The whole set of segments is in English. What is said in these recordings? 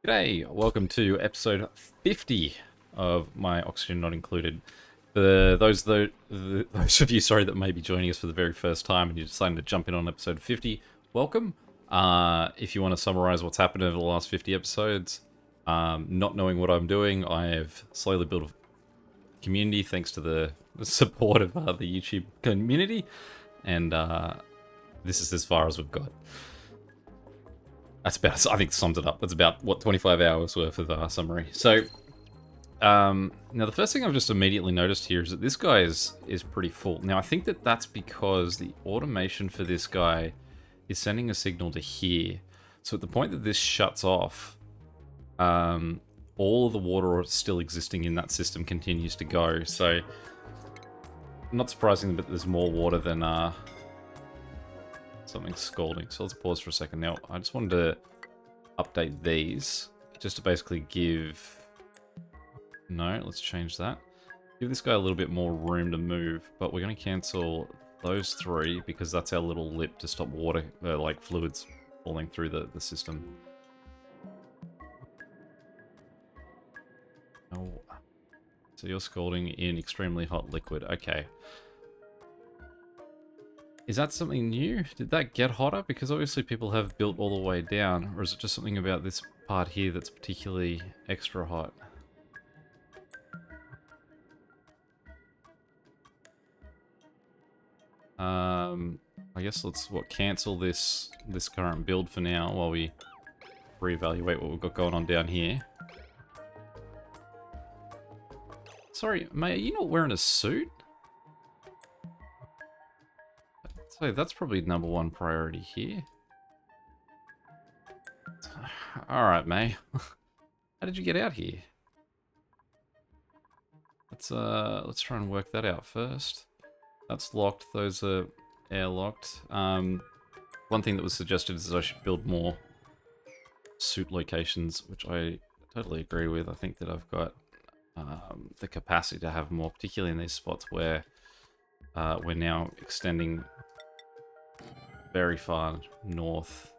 G'day, welcome to episode 50 of my Oxygen Not Included. For those of you, sorry, that may be joining us for the very first time and you're deciding to jump in on episode 50, welcome. If you want to summarize what's happened over the last 50 episodes, not knowing what I'm doing, I have slowly built a community thanks to the support of the YouTube community, and this is as far as we've got. That's about, I think, sums it up. That's about, what, 25 hours worth of summary. So, now the first thing I've just immediately noticed here is that this guy is pretty full. Now, I think that that's because the automation for this guy is sending a signal to here. So at the point that this shuts off, all of the water still existing in that system continues to go. So, not surprising, but there's more water than something scalding. So let's pause for a second. Now, I just wanted to update these just to basically give... No, let's change that. Give this guy a little bit more room to move, but we're going to cancel those three because that's our little lip to stop water, like fluids falling through the system. Oh, so you're scalding in extremely hot liquid. Okay. Is that something new? Did that get hotter? Because obviously people have built all the way down, or is it just something about this part here that's particularly extra hot? I guess let's, cancel this current build for now while we reevaluate what we've got going on down here. Sorry, mate, are you not wearing a suit? So that's probably number one priority here. Alright, May. How did you get out here? Let's try and work that out first. That's locked, those are airlocked. One thing that was suggested is I should build more suit locations, which I totally agree with. I think that I've got the capacity to have more, particularly in these spots where we're now extending very far north.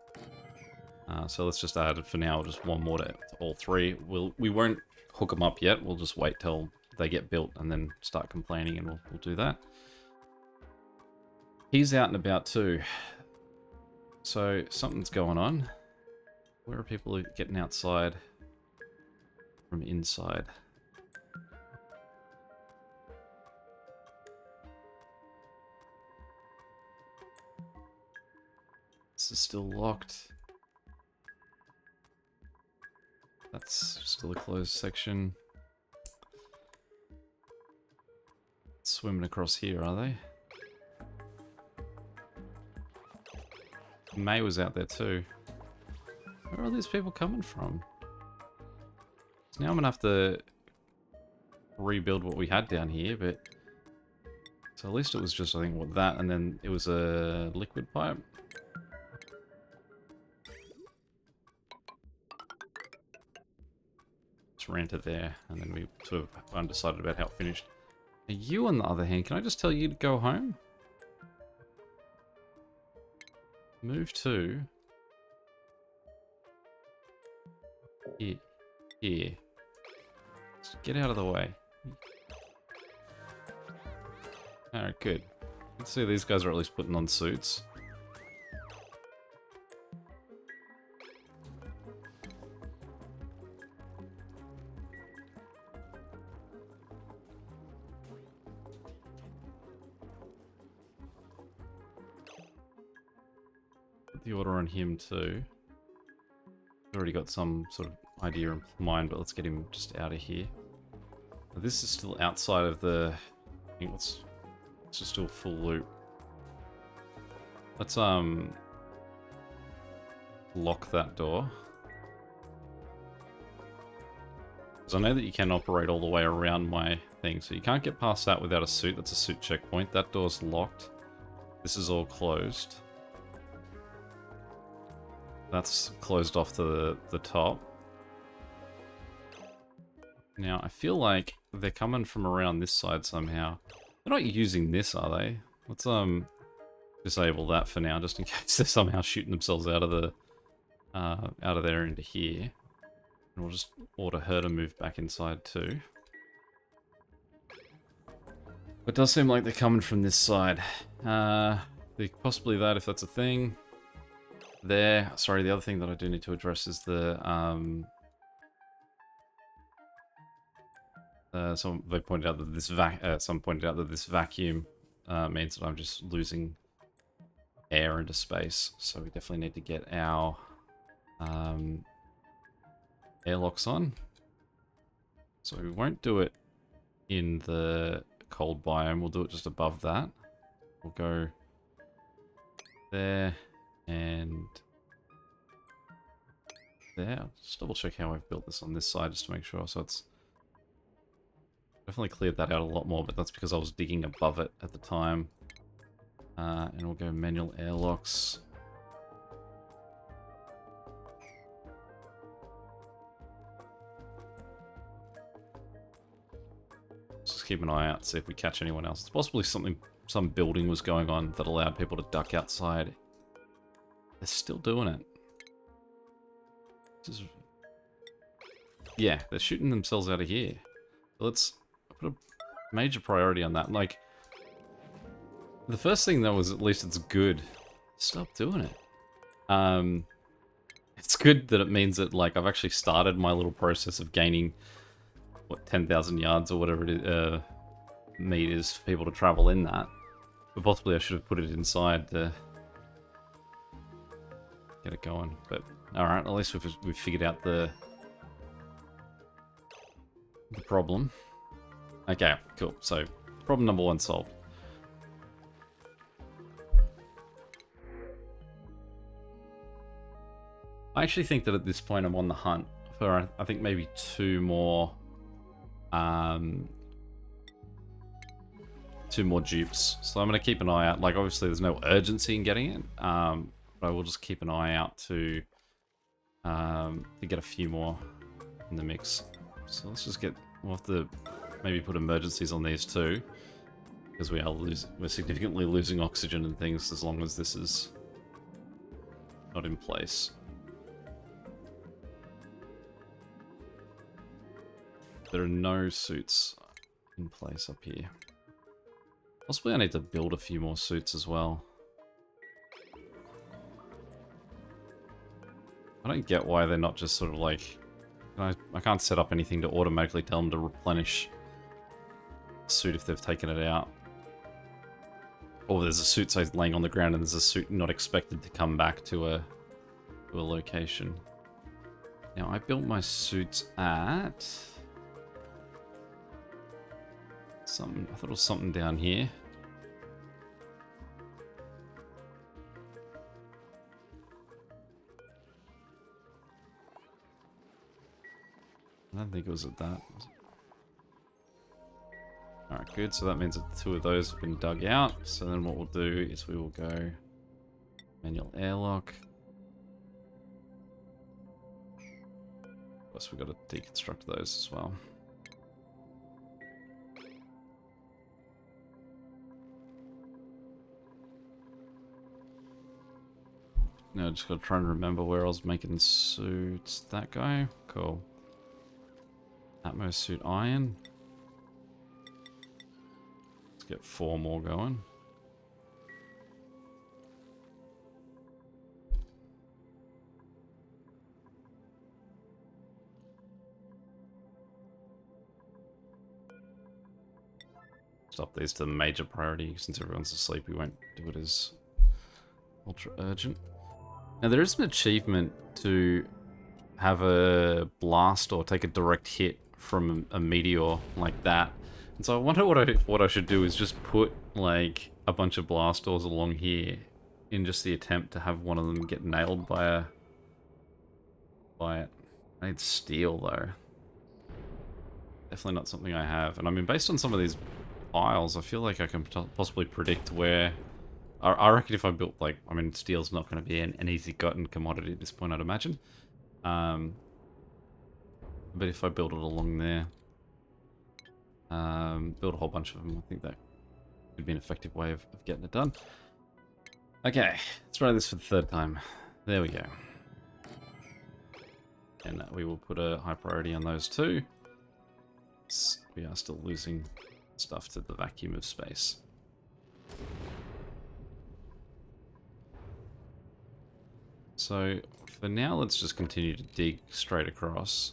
So let's just add, for now, just one more to all three. We won't hook them up yet. We'll just wait till they get built and then start complaining, and we'll do that. He's out and about too. So something's going on. Where are people getting outside from inside? This is still locked. That's still a closed section. Swimming across here, are they? May was out there too. Where are all these people coming from? So now I'm gonna have to rebuild what we had down here, but... So at least it was just, I think, what, that, and then it was a liquid pipe. Ran to there, and then we sort of undecided about how it finished. Now you, on the other hand, can I just tell you to go home? Move to... Here. Just get out of the way. Alright, good. Let's see, these guys are at least putting on suits. The order on him too. Already got some sort of idea in mind, but let's get him just out of here. This is still outside of the... I think let's just do a full loop. Let's lock that door. Because I know that you can operate all the way around my thing, so you can't get past that without a suit. That's a suit checkpoint. That door's locked. This is all closed. That's closed off to the top. Now, I feel like they're coming from around this side somehow. They're not using this, are they? Let's disable that for now, just in case they're somehow shooting themselves out of the out of there into here. And we'll just order her to move back inside too. It does seem like they're coming from this side. Possibly that, if that's a thing. There. Sorry, the other thing that I do need to address is the they pointed out that this someone pointed out that this vacuum means that I'm just losing air into space. So we definitely need to get our airlocks on. So we won't do it in the cold biome. We'll do it just above that. We'll go there and there. I'll just double check how I've built this on this side just to make sure. So it's definitely cleared that out a lot more, but that's because I was digging above it at the time. And we'll go manual airlocks. Just keep an eye out, see if we catch anyone else. It's possibly some building was going on that allowed people to duck outside. They're still doing it. Yeah, they're shooting themselves out of here. Let's put a major priority on that. Like, the first thing though was at least it's good. Stop doing it. It's good that it means that like I've actually started my little process of gaining what 10,000 yards or whatever it is, meters for people to travel in that. But possibly I should have put it inside to get it going. But alright, at least we've figured out the problem. Okay, cool. So problem number 1 solved. I actually think that at this point I'm on the hunt for I think maybe 2 more dupes. So I'm going to keep an eye out. Like, obviously there's no urgency in getting it, but I will just keep an eye out to get a few more in the mix. So let's just we'll have to maybe put emergencies on these too, because we're significantly losing oxygen and things as long as this is not in place. There are no suits in place up here. Possibly I need to build a few more suits as well. I don't get why they're not just sort of like... I can't set up anything to automatically tell them to replenish a suit if they've taken it out. Or there's a suit, say, laying on the ground and there's a suit not expected to come back to a location. Now, I built my suits at... I thought it was something down here. I don't think it was at that. Alright, good. So that means that 2 of those have been dug out. So then what we'll do is we will go manual airlock. Plus we've got to deconstruct those as well. Now I just gotta try and remember where I was making suits. That guy? Cool. Atmos suit iron. Let's get 4 more going. Stop these to the major priority. Since everyone's asleep, we won't do it as ultra urgent. Now there is an achievement to have a blast or take a direct hit from a meteor like that. And so I wonder what I should do is just put like a bunch of blast doors along here in just the attempt to have one of them get nailed by it. I need steel though. Definitely not something I have. And I mean, based on some of these piles, I feel like I can possibly predict where... I reckon if I built, like, I mean, steel's not going to be an easy gotten commodity at this point, I'd imagine. But if I build it along there, build a whole bunch of them, I think that could be an effective way of getting it done. Okay, let's try this for the 3rd time. There we go. And we will put a high priority on those too. We are still losing stuff to the vacuum of space. So for now, let's just continue to dig straight across.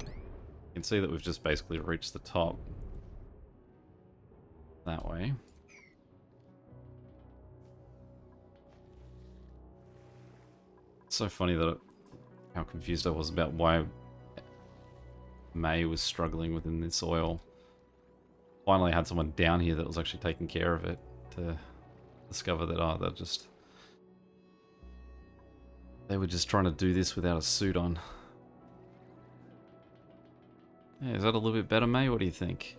You can see that we've just basically reached the top that way. It's so funny that how confused I was about why May was struggling within this oil. Finally, I had someone down here that was actually taking care of it to discover that, oh, they were just trying to do this without a suit on. Yeah, is that a little bit better, May? What do you think?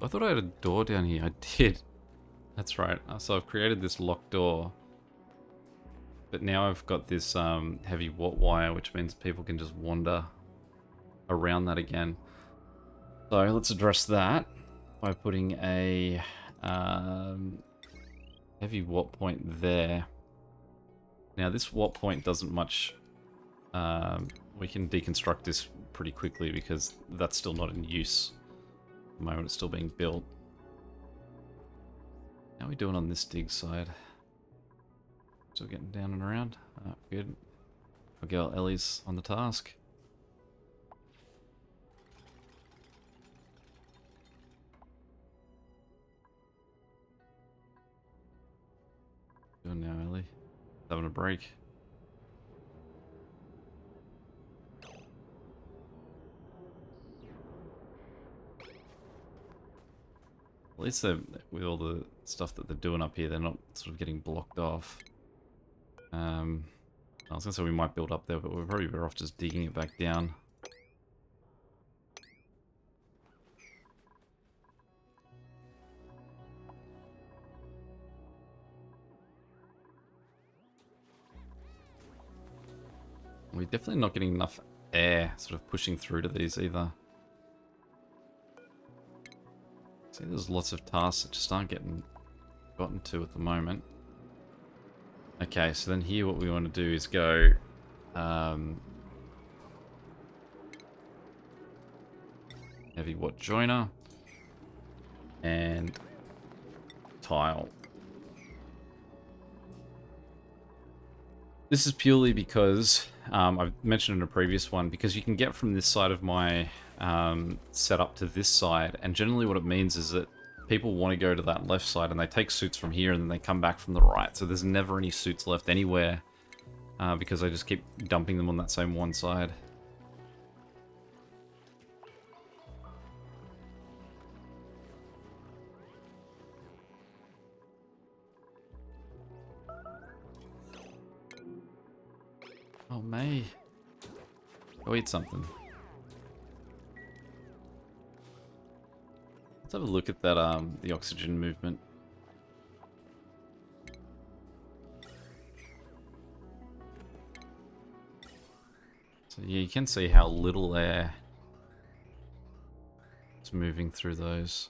I thought I had a door down here. I did. That's right. So I've created this locked door. But now I've got this heavy watt wire, which means people can just wander around that again. So let's address that by putting a heavy watt point there. Now this watt point doesn't much... we can deconstruct this pretty quickly because that's still not in use. At the moment it's still being built. How are we doing on this dig side? Still getting down and around. Good. I'll get our Ellie's on the task. Doing now, Ellie. Having a break. At least with all the stuff that they're doing up here, they're not sort of getting blocked off. I was gonna say we might build up there, but we're probably better off just digging it back down. We're definitely not getting enough air sort of pushing through to these either. See, there's lots of tasks that just aren't getting gotten to at the moment. Okay, so then here what we want to do is go heavy watt joiner and tile. This is purely because I've mentioned in a previous one, because you can get from this side of my setup to this side, and generally what it means is that people want to go to that left side and they take suits from here and then they come back from the right, so there's never any suits left anywhere because I just keep dumping them on that same one side. Oh, May. Go eat something. Let's have a look at that, the oxygen movement. So yeah, you can see how little air is moving through those.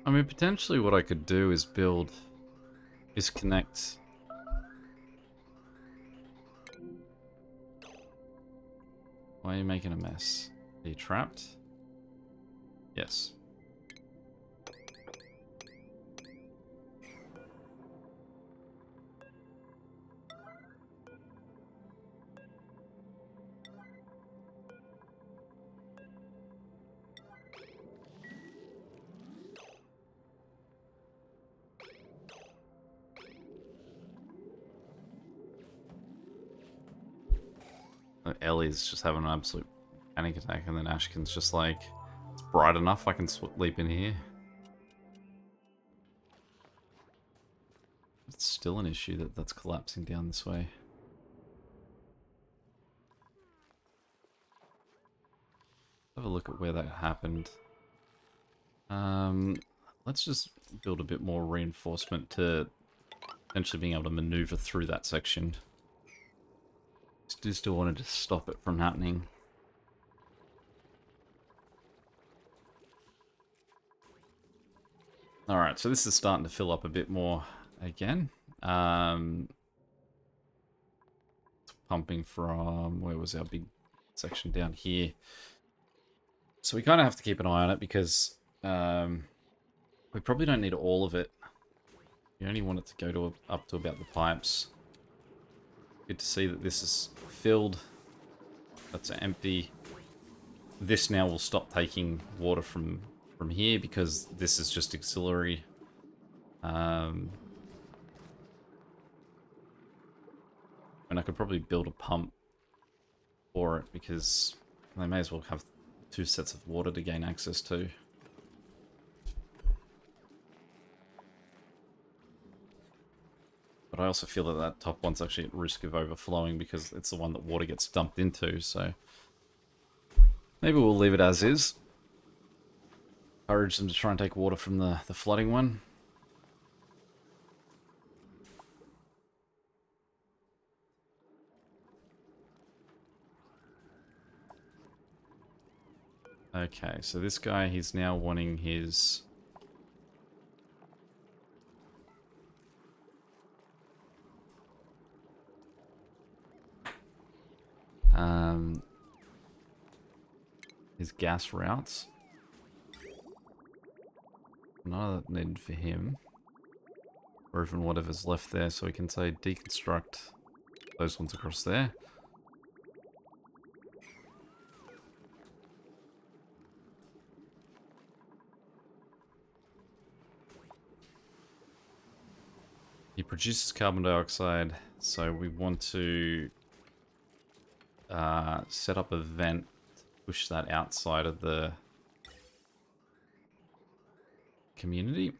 I mean, potentially what I could do is connect. Why are you making a mess? Are you trapped? Yes. Ellie's just having an absolute panic attack, and then Ashkin's just like, it's bright enough, I can sleep in here. It's still an issue that that's collapsing down this way. Have a look at where that happened. Let's just build a bit more reinforcement to potentially being able to maneuver through that section. Still wanted to stop it from happening. Alright, so this is starting to fill up a bit more again. Pumping from, where was our big section down here? So we kind of have to keep an eye on it because we probably don't need all of it. We only want it to go to up to about the pipes. Good to see that this is filled. That's empty. This now will stop taking water from here because this is just auxiliary. And I could probably build a pump for it because they may as well have 2 sets of water to gain access to. But I also feel that that top one's actually at risk of overflowing because it's the one that water gets dumped into, so maybe we'll leave it as is. Encourage them to try and take water from the flooding one. Okay, so this guy, he's now wanting his... his gas routes. None of that needed for him. Or even whatever's left there, so we can say deconstruct those ones across there. He produces carbon dioxide, so we want to set up a vent to push that outside of the community,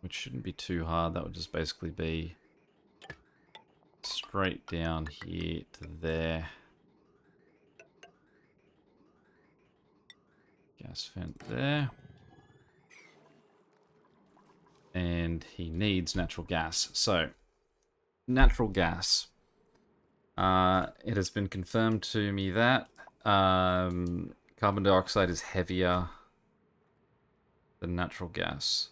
which shouldn't be too hard. That would just basically be straight down here to there. Gas vent there. And he needs natural gas. So, natural gas. It has been confirmed to me that carbon dioxide is heavier than natural gas.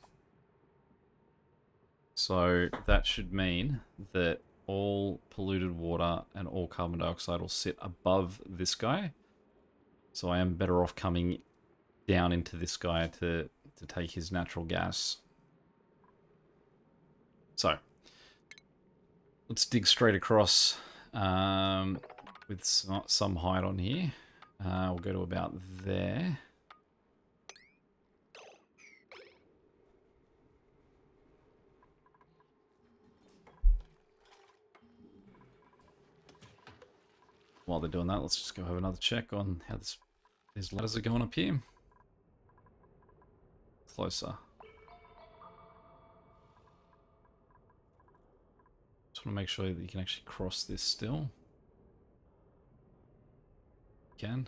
So that should mean that all polluted water and all carbon dioxide will sit above this guy. So I am better off coming down into this guy to take his natural gas. So let's dig straight across with some height on here. We'll go to about there. While they're doing that, let's just go have another check on how these ladders are going up here. Closer. Just want to make sure that you can actually cross this still. You can.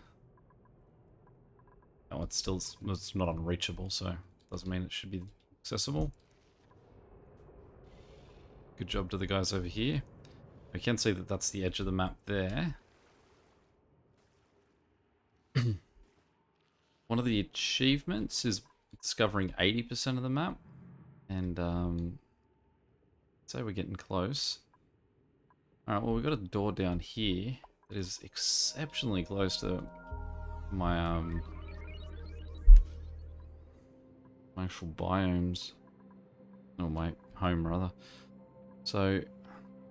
Oh, it's not unreachable, so doesn't mean it should be accessible. Good job to the guys over here. We can see that that's the edge of the map there. One of the achievements is discovering 80% of the map, and so we're getting close. Alright, well, we've got a door down here that is exceptionally close to my my actual biomes, or my home rather. So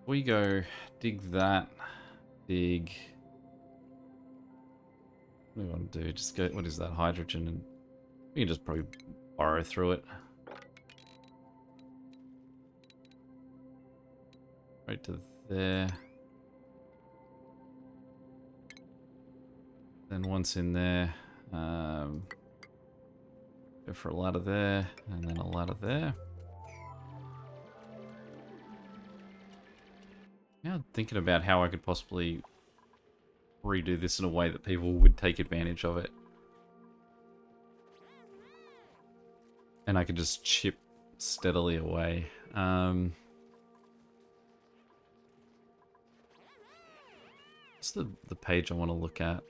we go dig that, dig. What do we want to do? Just go, what is that, hydrogen, and we can just probably burrow through it. Right to there. Then once in there, go for a ladder there, and then a ladder there. Now thinking about how I could possibly redo this in a way that people would take advantage of it. And I could just chip steadily away. What's the page I want to look at?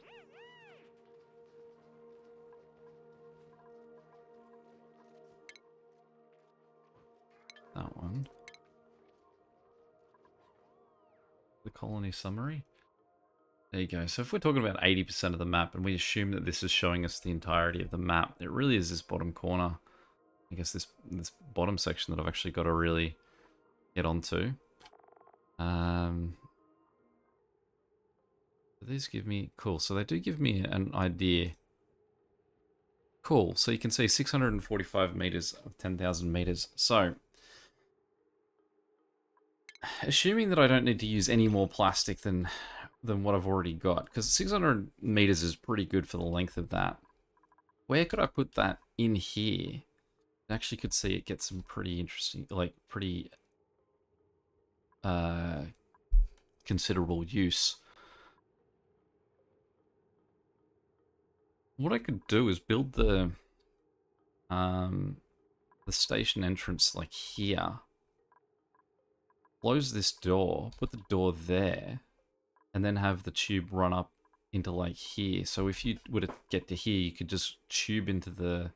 That one. The colony summary. There you go. So if we're talking about 80% of the map, and we assume that this is showing us the entirety of the map, it really is this bottom corner. I guess this bottom section that I've actually got to really get onto. These give me... Cool. So they do give me an idea. Cool. So you can see 645 meters of 10,000 meters. So... assuming that I don't need to use any more plastic than what I've already got, because 600 meters is pretty good for the length of that. Where could I put that in here? I actually could see it get some pretty interesting, like pretty considerable use. What I could do is build the station entrance like here. Close this door, put the door there, and then have the tube run up into like here. So if you were to get to here, you could just tube into the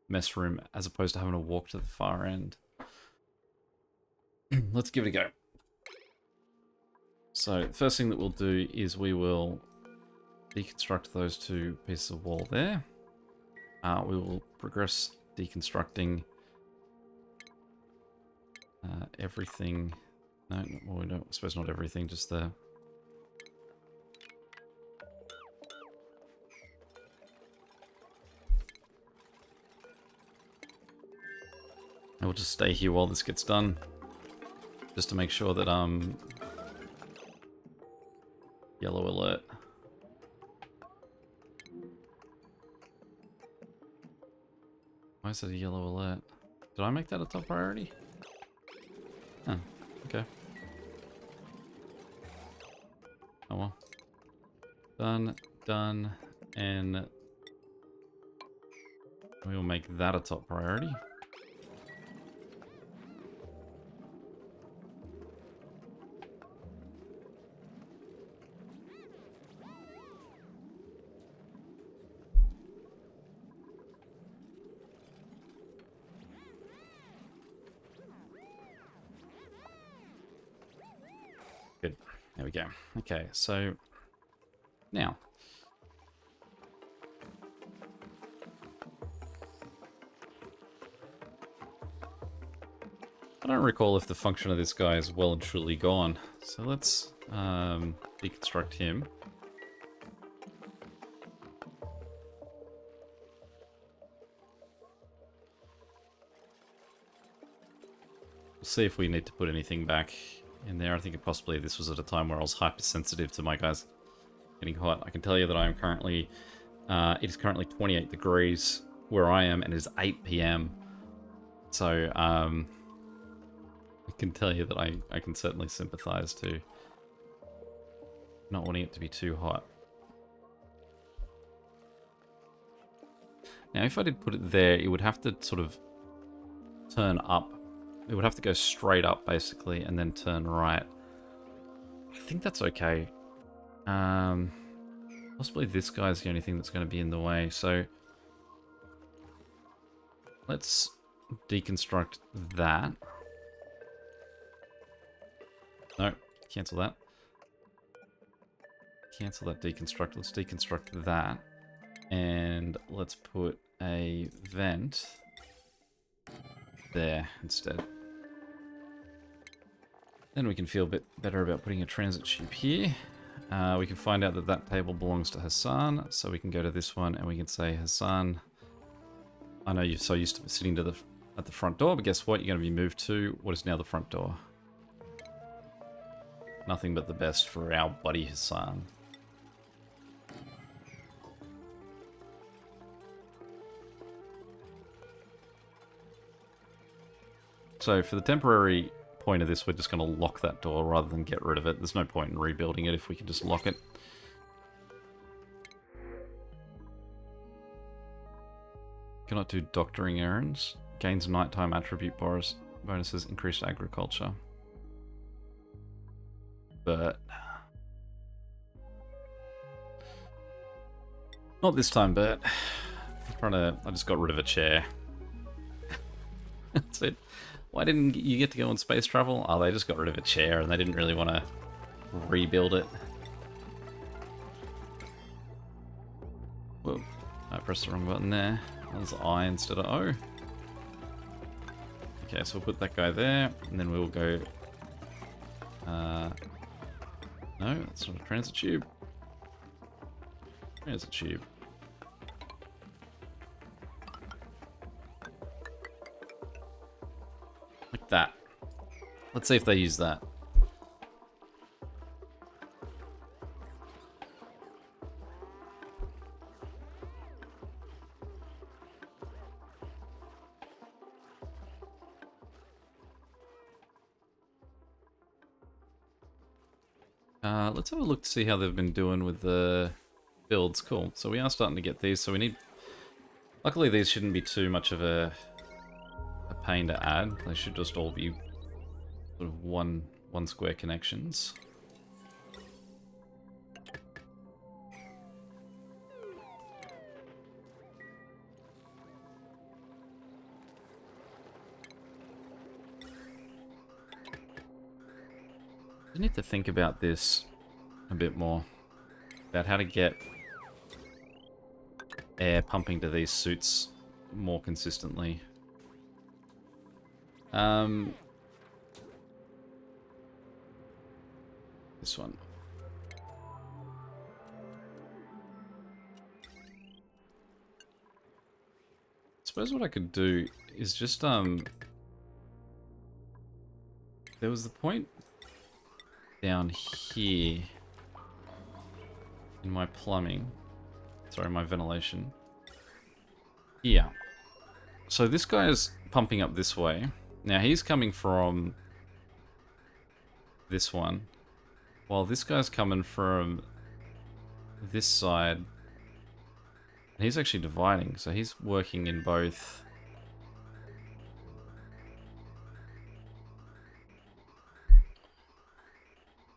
mess room as opposed to having to walk to the far end. Let's give it a go. So the first thing that we'll do is we will deconstruct those two pieces of wall there. We will progress deconstructing everything. No, well, we don't, I suppose not everything, just the... And we'll just stay here while this gets done. Just to make sure that, yellow alert. Why is it a yellow alert? Did I make that a top priority? Oh, okay. Oh well. Done, done, and we will make that a top priority. Good. There we go. Okay, so now I don't recall if the function of this guy is well and truly gone. So let's deconstruct him. We'll see if we need to put anything back in there. I think possibly this was at a time where I was hypersensitive to my guys getting hot. I can tell you that I am currently, it is currently 28 degrees where I am, and it is 8 p.m. So, I can tell you that I can certainly sympathize to not wanting it to be too hot. Now, if I did put it there, it would have to sort of turn up. It would have to go straight up, basically, and then turn right. I think that's okay. Possibly this guy's the only thing that's going to be in the way, so let's deconstruct that. No, cancel that. Cancel that deconstruct. Let's deconstruct that. And let's put a vent there instead. Then we can feel a bit better about putting a transit tube here. We can find out that that table belongs to Hassan, so we can go to this one and we can say, Hassan, I know you're so used to sitting to at the front door, but guess what? You're going to be moved to what is now the front door. Nothing but the best for our buddy Hassan. So for the temporary point of this, we're just going to lock that door rather than get rid of it. There's no point in rebuilding it if we can just lock it. Cannot do doctoring errands. Gains nighttime attribute bonuses, increased agriculture. But not this time, Bert. I just got rid of a chair. That's it. Why didn't you get to go on space travel? Oh, they just got rid of a chair and they didn't really want to rebuild it. Whoa, I pressed the wrong button there. That was I instead of O. Okay, so we'll put that guy there, and then we'll go... no, that's not a transit tube. Transit tube. Like that. Let's see if they use that. Let's have a look to see how they've been doing with the builds. Cool. So we are starting to get these. So we need... Luckily, these shouldn't be too much of a pain to add. They should just all be sort of one square connections. I need to think about this a bit more, about how to get air pumping to these suits more consistently. This one. I suppose what I could do is just, there was the point down here in my plumbing, sorry, my ventilation. Yeah. So this guy is pumping up this way. Now he's coming from this one, while this guy's coming from this side. And he's actually dividing, so he's working in both.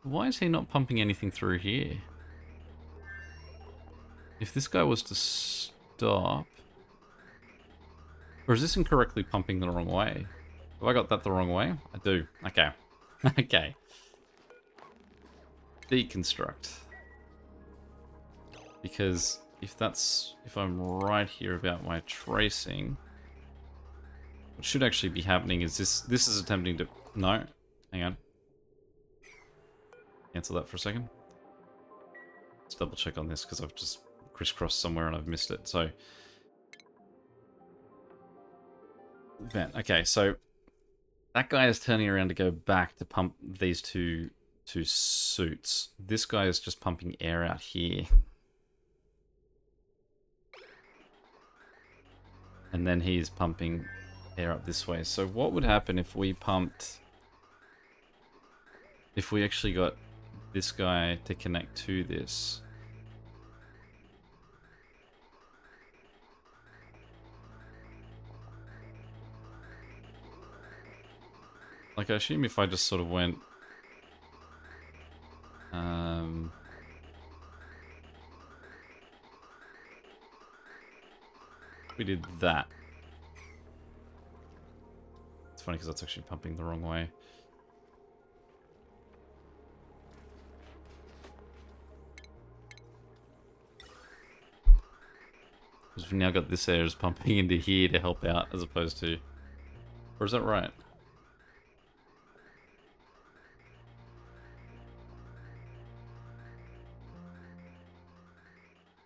Why is he not pumping anything through here? If this guy was to stop... Or is this incorrectly pumping the wrong way? Have I got that the wrong way? I do. Okay. Okay. Deconstruct. Because if I'm right here about my tracing, what should actually be happening is this is attempting to... No. Hang on. Cancel that for a second. Let's double check on this because I've just crisscrossed somewhere and I've missed it. So, vent. Okay, so that guy is turning around to go back to pump these two suits. This guy is just pumping air out here. And then he's pumping air up this way. So what would happen if we pumped... If we actually got this guy to connect to this? Like, I assume if I just sort of went... we did that. It's funny because that's actually pumping the wrong way. Because we've now got this air is pumping into here to help out as opposed to... Or is that right?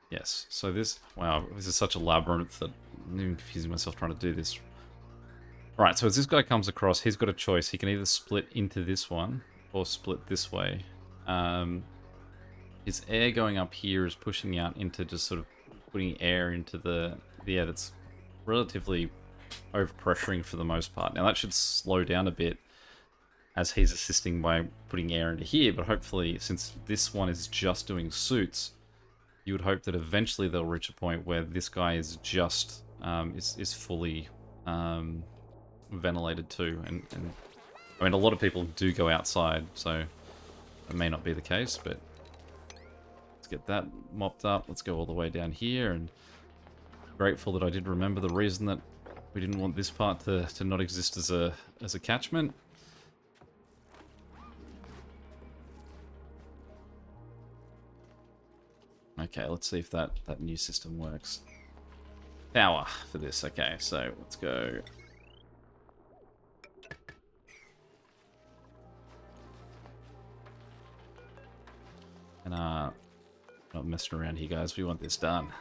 Yes, so this... Wow, this is such a labyrinth that I'm even confusing myself trying to do this. Right, so as this guy comes across, he's got a choice. He can either split into this one or split this way. His air going up here is pushing out into just sort of putting air into the air that's relatively overpressuring for the most part. Now that should slow down a bit as he's assisting by putting air into here, but hopefully, since this one is just doing suits, you would hope that eventually they'll reach a point where this guy is just is fully ventilated too. And I mean, a lot of people do go outside, so it may not be the case, but let's get that mopped up. Let's go all the way down here, and grateful that I did remember the reason that we didn't want this part to not exist as a catchment. Okay, let's see if that new system works. Power for this. Okay, so let's go. And not messing around here, guys. We want this done.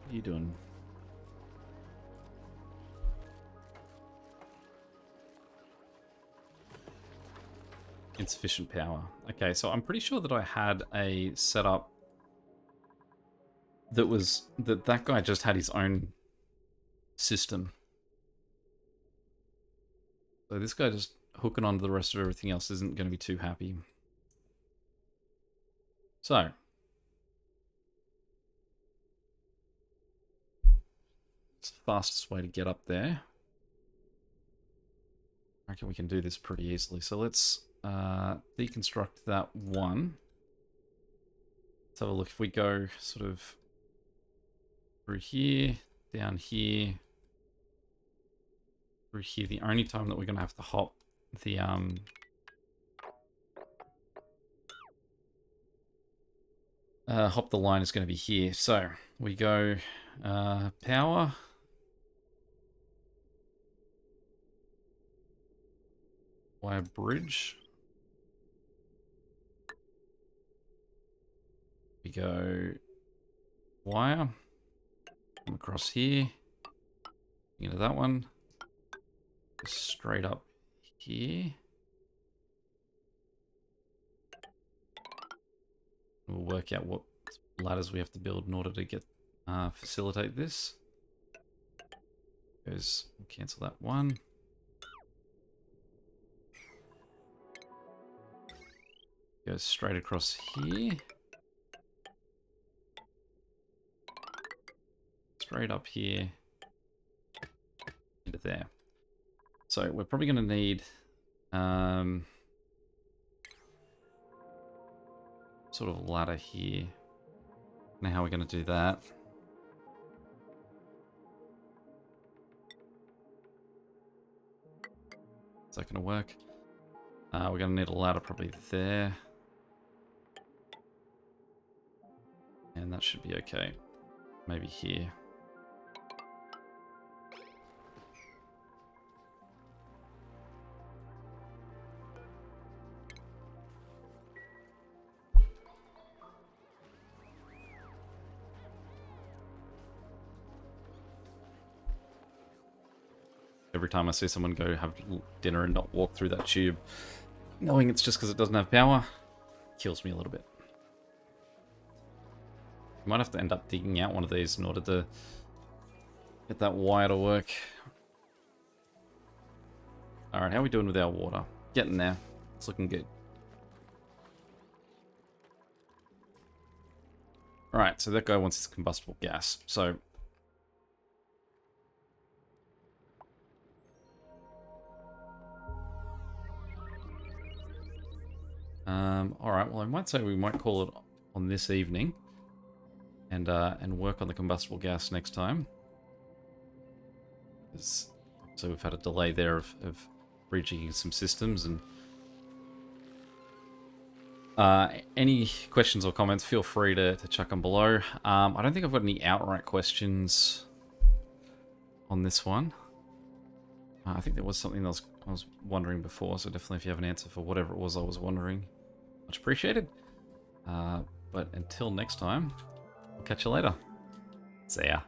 What are you doing? Insufficient power. Okay, so I'm pretty sure that I had a setup that was that guy just had his own system. So this guy just hooking onto the rest of everything else isn't going to be too happy. So it's the fastest way to get up there. I reckon we can do this pretty easily. So let's deconstruct that one. Let's have a look. If we go sort of through here, down here, through here, the only time that we're going to have to hop the hop the line is going to be here. So we go power. Wire bridge. We go wire. Come across here. Into that one. Straight up here. We'll work out what ladders we have to build in order to get facilitate this. We'll cancel that one. Goes straight across here. Straight up here. Into there. So we're probably going to need sort of a ladder here. Now how we're going to do that. Is that going to work? We're going to need a ladder probably there. And that should be okay. Maybe here. Every time I see someone go have dinner and not walk through that tube, knowing it's just because it doesn't have power, kills me a little bit. You might have to end up digging out one of these in order to get that wire to work. Alright, how are we doing with our water? Getting there. It's looking good. Alright, so that guy wants his combustible gas. So alright, well I might say we might call it on this evening and work on the combustible gas next time. So we've had a delay there of rejigging some systems, and any questions or comments, feel free to chuck them below. I don't think I've got any outright questions on this one. I think there was something that I was wondering before, so definitely if you have an answer for whatever it was I was wondering, much appreciated. But until next time, I'll catch you later. See ya.